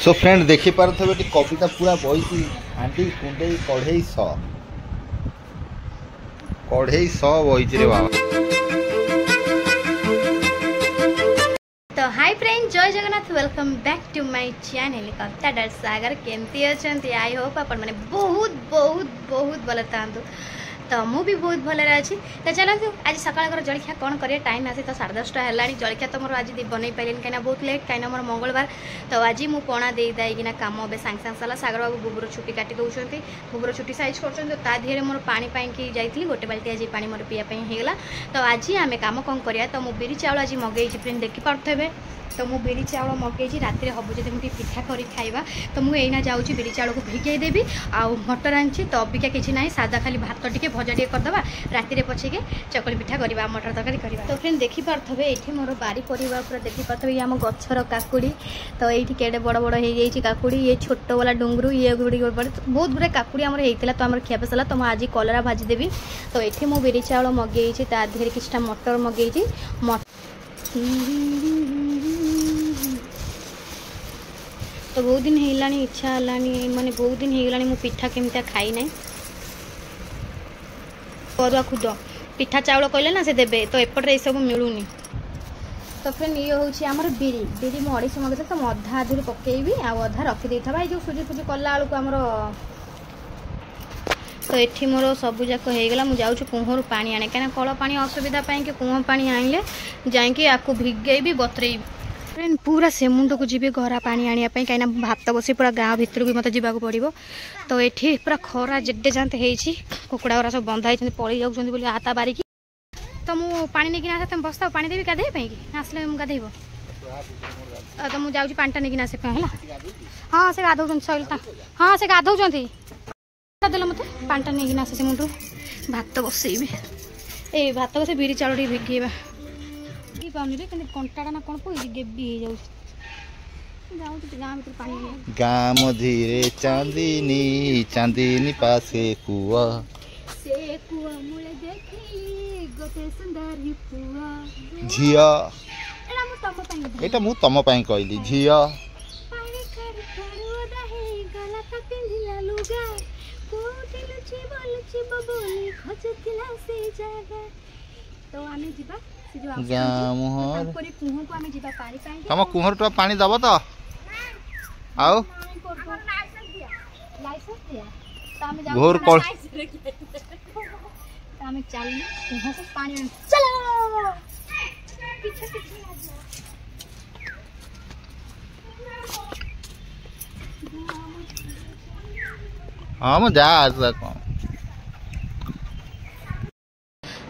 So friend देखी पारे कविता पूरा बही हांडी कुंडे कढ़ई बही रे बाबा। तो hi friend, Jai Jagannath, welcome back to my channel Kavita dot Sagar. केमती अच्छे? आई होप अपन मैंने बहुत बहुत बहुत भल था। तो मु भी बहुत भल अच्छी। तो चलते आज सकाल जलखिया कौन करें, टाइम आसी तो 10:30 है। जलखिया तो मोर आज बन पारे कहीं बहुत लेट, कहीं मोर मंगलवार। तो आज मु पणा दे देना कम ए सांगे सांगे सारा सागर बाबू बुबुर छुट्टी काटी दौरान, बुबुर छुट्टी साइज कर मोर पानी पाई जाइली गोटे बाल्टी आज पानी मोर पीवाई होगा। तो आज आम कम कौन करा, तो मु बिरी चाउल आज मगई फ्रेंड देखी पारे। तो मु बिरी चाउल मगई राति हम जब मुझे पिठा कर खाइबा। तो मुझे एना जाऊँगी बिरी चाउल को भिगई देवी आउ मटर आनी। तो अबिका किसी ना सादा खाली भात टे भजा टे करदे राति पछे चकली पिठा करवा मटर तरकारी करवा। तो फ्रेंड देखी पारे ये मोर बारी परिवार पूरा देखी पारे ये आम गचर काकुड़ी। तो ये केड़े बड़ बड़ हो जाए काकुड़ी, ये छोट वाला डुंगरू ये गुड़ी बहुत गुड़े काकुड़ी आम होता। तो आम खियापे सारा। तो मुझे आज कलरा भाजीदेवी। तो ये मुझे बिरी चाउल मगई तादेह किसी मटर मगई तो बहुत दिन है इच्छा है माने बहुत दिन होगा मु पिठा केमती खाई ना। अरुआ खुद पिठा चाउल कहले ना से देबे, तो एपटे ये सब मिलूनी। तो फ्रेंड ये हूँ आमर बिरी बिरी मु 250 मगे तो अधा आधुरी पकेबी आधा रखिदे था ये सुजी फुजी कला बेलू आमर। तो ये मोर सबूक होगा मुझे कुहर पानी आने कहीं कल पानी असुविधा पाई कि कुह पानी आइले जाकि आपको भिगेबी बतरेबी। फ्रेंड पूरा से मुंड को जी गरा पानी आने कहीं भात बस पूरा गाँव भितर भी मत जावाक पड़ो। तो ये पूरा खरा जेडे जाते हो कुकुड़ा गुरा सब बंधा ही पलि जाऊँगी हाथा बारिकी। तो मुझे पानी नहीं आसा तुम बस पानी देवी गाधे कि आसले गाधेब। तो मुझे जाऊँगी पानी नहीं आसे है। हाँ से गाधौ सैलता, हाँ से गाधौ देल मत पाटा नहीं आसे मुंडू भात बसैबी। ए भात बस बिरी चाउल भिगेबा पानी कंटा ना कौन पड़ी गेबी हो गाँ मझीरे चांदनी चांदनी पासे कुआ से कुआ मुळे देखी गोटे सुंदर पुआ झिया एटा मु तम पई कहली झिया पानी कर ओदा हे गला का पिंधिला लुगा कोटे लुची बोली खोजतिला से जागा। तो आमे जिबा तुम कुहर टुआ पानी दब तो आओ घोर कल हाँ मुझे जा कौन।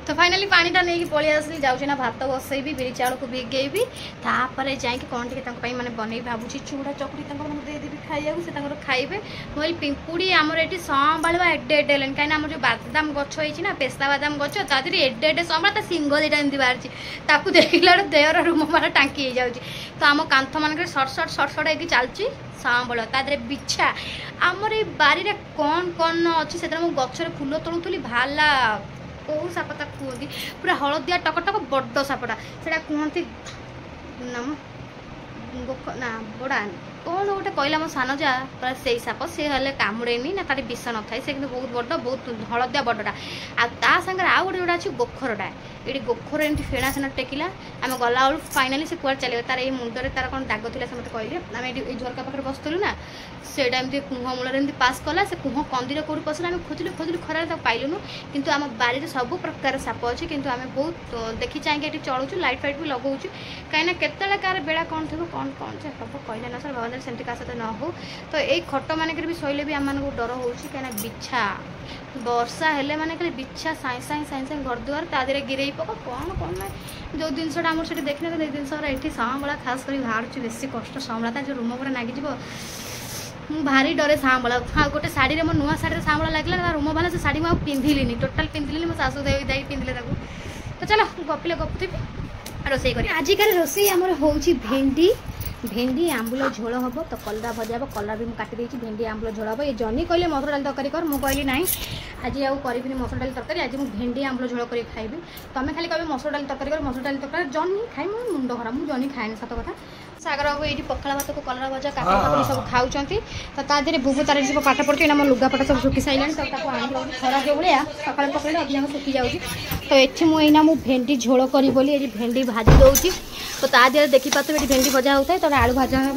तो फाइनाली पानी टा नहीं पलि आसली जाऊँ ना भात बसैबी बिरी चाउल को भिगेबी तापर जाकि कौन टे मैंने बनई भावुँ चूड़ा चकुड़ी देदेवी खाइबा से खाइबे। मुझे पिंपुड़ी आमर ये संभाड़ा एडे एडे है कहीं जो बादाम गछ होना पेस्ता बादाम गछ तादे एडे एडे संभाड़ा सिंग दुटा एमती बाहर देखला देहर रूम मारा टांकी हो जाऊँगी। तो आम कांथ मान सर्ट सर्ट होगी चलती सांबल तादे बिछा आमर ये बारी कौन कौन अच्छी से गचर फुल तोलुली बाहरला कौ सापटा कहती पूरा हलदिया टकटक बड़ सापटा से कहती नाम ना बड़ा कौन गोटे कहला मो सान जा पूरा से साप सी हेल्ले कामुड़ेनी ना तार विष न था से बहुत बड़ बहुत हलदिया बड़टा आ सागर आउ गोटे जोड़ा अच्छी गोखरटा ये गोखर एमती फेणा सेना टेकिला आम गला बेलू फाइनाली से कुआड़ चले तार ये मुंडे तार कौन दाग थी से मत कहले आम ये झरका पाखे बसलु ना सेटा एमती कुह मूल पास कला से कुह कंदीर कौट पसला आम खोजलु खोजलु खरार पाइलुनु किंतु आम बारी सब प्रकार साप अच्छे किंतु आम बहुत देखी चाहिए ये चलुचु लाइट फाइट भी लगाऊँ कहीं केतले कार बेड़ा कौन थो कौन कौन से हम कहले न सर भगवान सेमती क्या सहित न हो। तो यही खट मानक भी शैले भी आम डर हो कहीं बिछा वर्षा हेले माने खाली बिछा साई साई साई साई घर दुआर तादे गिरे पक कौन कौन ना जो जिनसा आम से देखने तो जिन ये सांबला खास कर बाहर बेस कष्ट सांबला जो रूम पर नागिज भारी डरे सांबला। हाँ गोटे शाढ़ी मो नुआ शाढ़ी सांबला लगे रूम वाला से शाढ़ी मुझे पिंधिली टोटाल पिंधिली मो सासू दे पिंधिले। तो चलो गपिले गपुथी रोसई कर आजिकार रोसई आमर हो भेंडी भेंडी आंबुल झोल हम। तो कलरा भजा हम कलरा भी काटी भेंडी आंबुल झोल हम। ये जनी कहले मसुर डाली तरकारी कर मु कहली ना आज आउ करी मसुर डाली तरकारी आज मुझे भेंडी आंबुल झोल कर खाइबी। तुम खाली कह मसुर डाली तरकारी कर मसुर डाली तरकारी जनी खाई मुझे मुंड खराब मुझे जनी खाए सत कथा सागर बाबू ये पखाड़ भात को कलरा भजा काकुड़ी सब खाऊँ तो ता देहरे बुबू तार सब पाठ पढ़ुचे मोर लुगापटा सब शुखी सारे तो खरा जो भाया सकाल पकड़े अधिक शुखी जाऊँगी तो ये मुझे मु भेंडी झोल करी बोली भेंडी भाजी दूसरी तो ता देहरे देखिपे भेंडी भजा होता है तो आलू भजा हे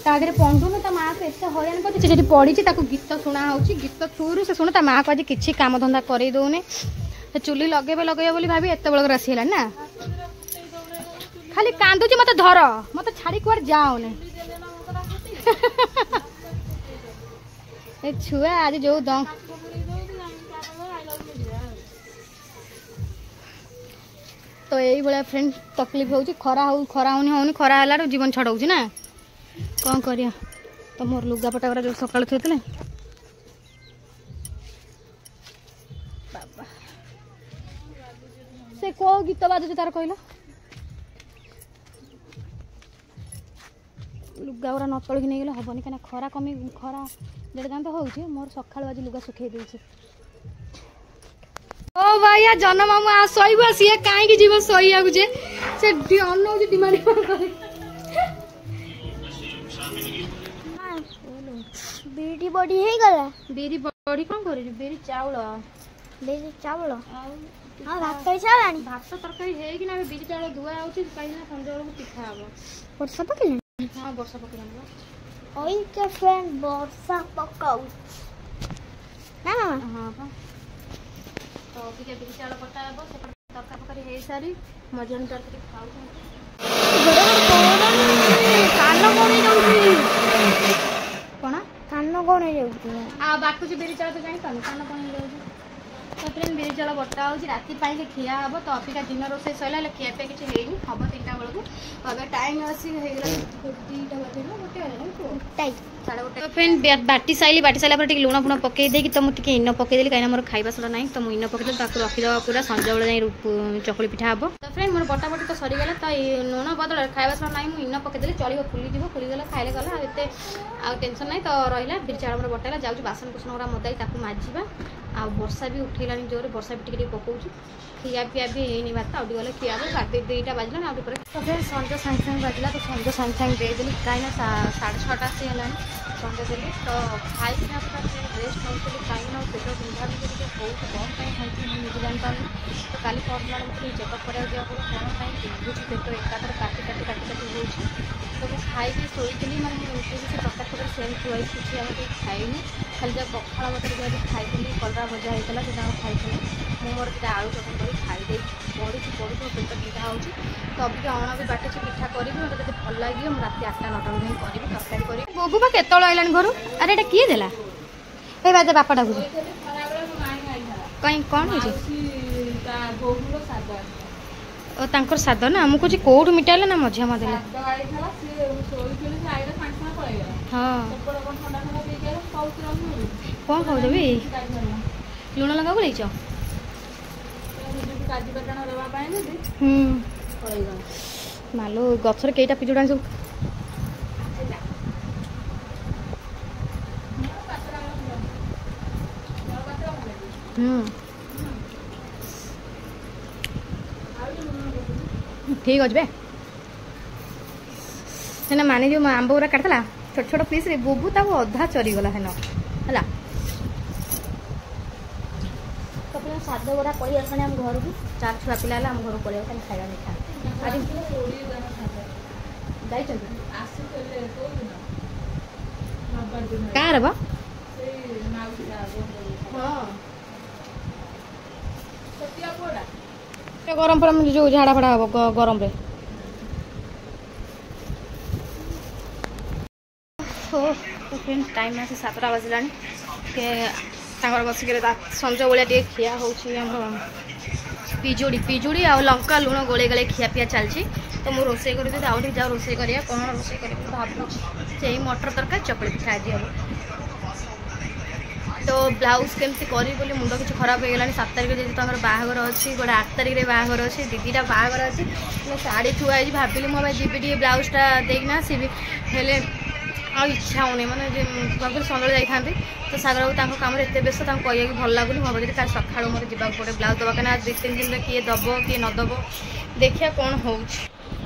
ता देहरे पंडुन ता माँ को एत हईराण कर पड़ी गीत शुणा हो गीत थ्रु से शुणु ता माँ को आज किसी काम धंदा कर दौने चुली लगे बोली भाभी एत बेलक राशि है ना खाली कांदुची मत धर मत छाड़ी कुआर जाओने छुआ आज जो दम तो यही भाया फ्रेंड तकलीफ हो खरा होनी खरा है जीवन छड़ाऊँ ना कौन करिया तो मोर लुगापटा गुरा जो सकाल थे बाबा से को गीत बाजुच तार कहल लुगा गुरा न तोलिक नहीं गले हेनी कहीं खरा कमी खरा जेड़े दान तो हो मोर सकाल आज लुगा सुखे देछि ओ भैया जन मामू शोब सी कहीं जीव शोक से अनौ डिमांड बीड़ी बड़ी है गला बिरी बड़ी कौन कर बिरी चाउल हां भात खाइसारानी भात तरकारी है कि ना बिरी चाउल धुआ होची कहीं ना संजय को पिठा हबो वर्षा पकले हां वर्षा पकड़न ओई के फ्रेंड वर्षा पकाऊ ना हां हां तो ठीक बिरी चाउल पटा हबो से तरकारी है सारी मजन तरकारी खाऊ कान कोणी जाउची कोना कान कोणी जाउची आ बाटू से बिरी चाउल तो जानि कान कोणी जाउची तो फ्रेंड बिरी चाउल बटा होची राती पाई के खिया हबो तो अपिका दिन रोसे सइला ले खिया पे किछ हेनी हबो 3टा बेलकू अबे टाइम आसी हे गेला 2टा बजे ना गोटे वाला टाइम तो फ्रेंड बाटी साइला पर लुण फुण पकई देकी तो मुझे इन पकईदेली कहीं मोर खाଇବା सड़ा ना तो मुझे इन पकईदेली रखीद पूरा संज बेले जाए चकुली पिठा हम तो फ्रेंड मोर बटा बटी तो सरीगला तो लुण बदल खाଇବା सड़ा ना मुझे इन पकईदेली चलो फुलीगला खाइले गला आ टेंशन ना तो रहा बिरी चाउल मोर बटाला जाऊँ बासन कुसन गुरा मदाई माजिबा आ वर्षा भी उठेगा जोर वर्षा भी टिके पकाऊँ खिया पिया भी है भात आउटी गले खिया बाकी 2टा बाजला ना आउटी तो फिर संज सागे सागे बाजला तो संज सागे सागे देदेली कहीं 6:30 से है संज देली तो खाई रेस्ट नौली कहीं पेट बिंधा भी बहुत कम खाई मुझे जापार तो काली परदिन मुझे चेकअप कराया जाओ कौन बिंधुची पेट एकाथर काटी हो तो मुझे खाई शोली मैंने से तरकारी सेम थुआई किसी आम खाइनी खाली जब पखाड़ भात खाई कलरा भजा होता है खाई मोर दुटा आलू चटनी कर खाई पड़ी पेट बिंधा हो तो अभी अण भी बाटे पिठा करी मतलब जो भल लगे मुझे रात 8टा 9टा बेल करी तरकारी करी बोबू बा केत आइलानी घर अरे एटा किए देला ए बादे बापा डाकू कहीं कौन ओ तांकर साद ना मु कुछ कोड मिटाले ना मझिया मदेले हाँ कौन खाऊ देवी लुण लगा बोल मालो गछर केटा पिजुड़ा सब ठीक अच्छे है माने जो आंब गुरा काटला छोट छोट पीस रे बुबू ताको अधा चरीगला है ना तो फिर साद गुरा पड़ी आसानी आम घर को 4 छुआ पिला आम घर पड़े खाଇବା मिठा कार बा गरम पर जो झाड़ा फाड़ा हम गरम रे तो फ्रेंड टाइम आसी 7टा बजला बसिक संज भाया खिया हो पिजुड़ी आ लंका लुण गोले गले खिया पिया चलती तो मुझे रोसे कर जाओ रोसे करा कौन रोसे कर भाव से मटर तरकारी चकली पिठा आज हम तो ब्लाउज केमती करी बोली मुंड किसी खराब हो गलानी 7 तारिख जेहतु बाहागर अच्छी गोटे 8 तारिख में बाहागर अच्छी दीदीटा बाहागर अच्छी शाढ़ी थुआ भाविली मो जी ब्लाउजटा देखना सी हेले आ इच्छा होनी मैंने संजय जाते तो सागर बाबू काम एत व्यस्त कह भल लगुनि भावी का सका मोर जावाक पड़े ब्लाउज दबा कहीं 2-3 दिन किए दब किए नदब देखिए कौन हो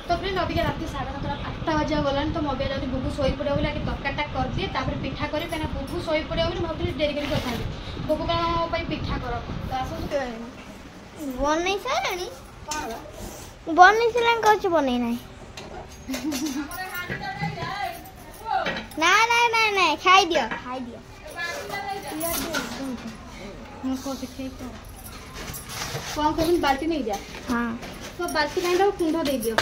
तो फ्रेंड अभी रात 8:30 बजे गलानी तो मबिया जब बुबू शोई पड़े बोले कि तरकारीटा कर दिए बुबू शोई पड़े बोले भाई डेरी कर बुबू कहीं पिठा कर तो आस बन सारे बन कह बन ना ना ना ना खाई दियो कौन कर बाल्टी नहीं दिया हाँ तो बाल्टी कहीं कुंड दे दियो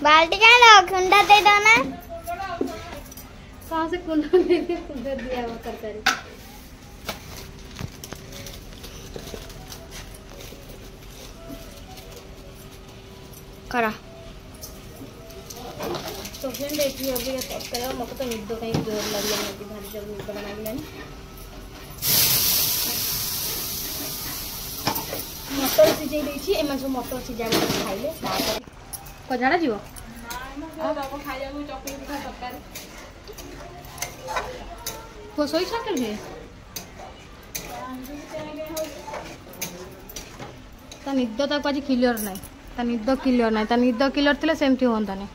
बाल्टी कहीं खुंडा दे दो ना कहाँ से कुंड दे दिया कुंड दिया वो तरकारी करा तो फ्रेंड देखिए अभी तरकारी मत तो निद कहीं जोर लगे भारी जब निद लगे मटर सीझे देछि एमन सब मटर सीझा खाइले को जाना जीव को सोई छाकर जे ता निद ता आज क्लियर नाही ता निद क्लियर थिले सेमती होंदा नहीं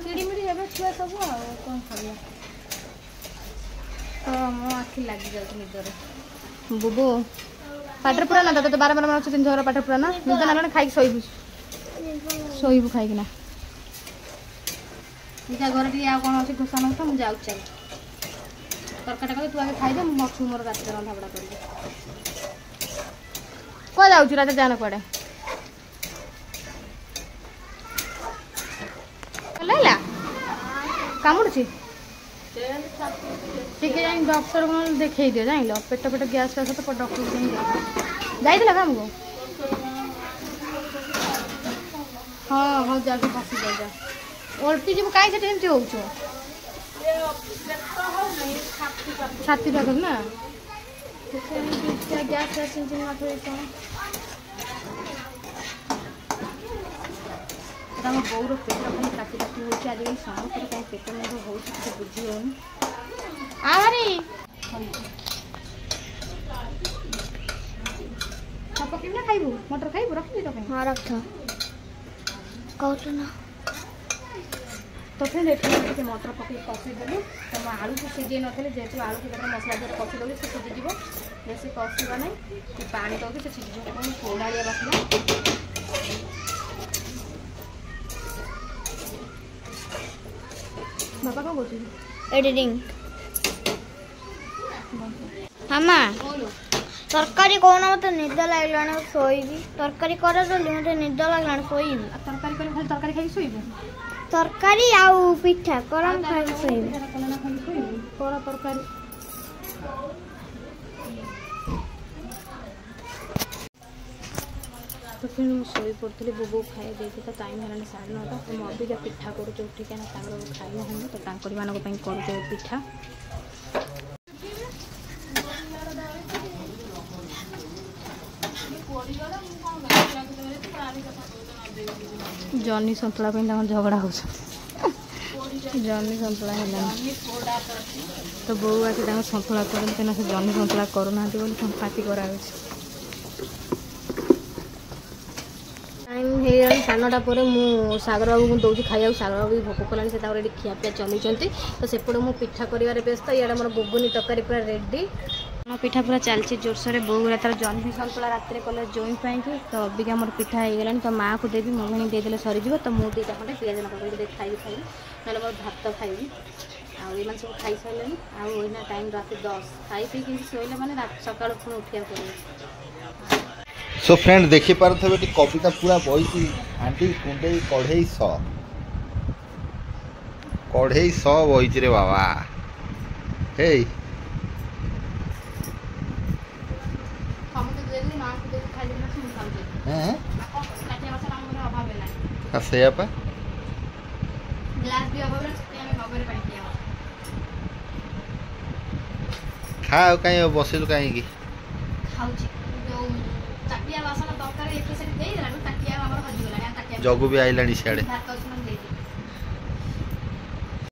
चिड़ी मिड़ी हेबे छुआ सब आ कोन खाइला तो मो आखि लगी जाऊ निदरे बुबू पाटर पूरा ना तो बार बार मारछ 3 पाटर पूरा ना निद ना खाई सोईबू खाई ना इटा घर टी आ कोन अछि घोषणा तो मु जाऊ चल तरकाटा तू आगे खाई दे मछु मोर रात रंधा बड़ा कर को जाऊ छु रात जाना पड़े लैला कामुड़ छी ठीक है डॉक्टर को देखे दियो जान लो पेट गैस तो डॉक्टर को जाई काम को हाँ हाँ जल्दी फसी जा उल्टी जब कहीं से एमती हो छाती पाख ना गैस बोर पेट खाली काटी काटी हो आज समस्त कहीं पेट मुझे हो बुझी होनी आरी पकड़ खाइबू मटर खाइबू रखी तो हाँ रख कहू ना तो फिर मटर पकड़ कषी देलु तो आलू को सीझे नी जेहतु आलू को मसला देर कषी देलु से सीझीज बेसी कषा ना कि पानी दौर से सीझी पौड़ाड़िया बसला बाबा कौन बोलते एडिटिंग मामा तरकारी कौन मत निद लगलाने सोईबी तरकारी कर मत निद लगलाने सोईबी तरकारी कर खाली तरकारी खाई सोईबू तरकारी आउ पिठा करम खाई सोईबी कर तरकारी तो फिर शोई पड़ी बुबू खाई देती तो टाइम है 9:30 तो मैं अभी पिठा करुचे उठिक खाई ना तो तांकरी मान करुचे पिठा जन्नी सतुला झगड़ा हो जन्नी सतुला है तो बो आके सतुला करते से जन्नी सतुला करूना पार्टी करा टाइम हो 9:30 पर मुझे सागर बाबू को दूसरी खाया सागर बाबू भोक कला से खियापिया चलुँच तो सेपटे मुझे पिठा कर व्यस्त इे मोर बुगुनी तरकारी पूरा रेडी ମୋ ପିଠା ପୁରା ଚାଲିଛି ଜୋରସୋରେ ବୋଉ ଗୁରା ତାର ଜହ୍ନି ସନ୍ତୁଳା ରାତିରେ କଲେ ଜୋଇଁ ପାଇଁକି ତ ଅବିକା ମୋର ପିଠା ହେଇଗଲାଣି ତ ମାଆକୁ ଦେବି ମୋ ଭଉଣୀ ଦେଇଦେଲେ ସରିଯିବ ତ ମୁଁ ଦୁଇଟା ଖଣ୍ଡେ ପିଆଜ ଲଙ୍କା କରିକି ଖାଇବି ନହେଲେ ମୋର ଭାତ ଖାଇବି ଆଉ ଏମାନେ ସବୁ ଖାଇସାରିଲେଣି ଆଉ ଏଇନା ଟାଇମ୍ ରାତି 10 ଖାଇ ପିଇ କିନ୍ତୁ ଶୋଇଲେ ମାନେ ସକାଳୁ ପୁଣି ଉଠିବାକୁ ପଡ଼ିବ। सो फ्रेंड देखी पारे कविता पूरा बही आंटी कुंडे कढ़ई स बही रे बाबा हे सेयापा खा कहीं बसिलु कहीं जगु भी आइलानी सियाड़े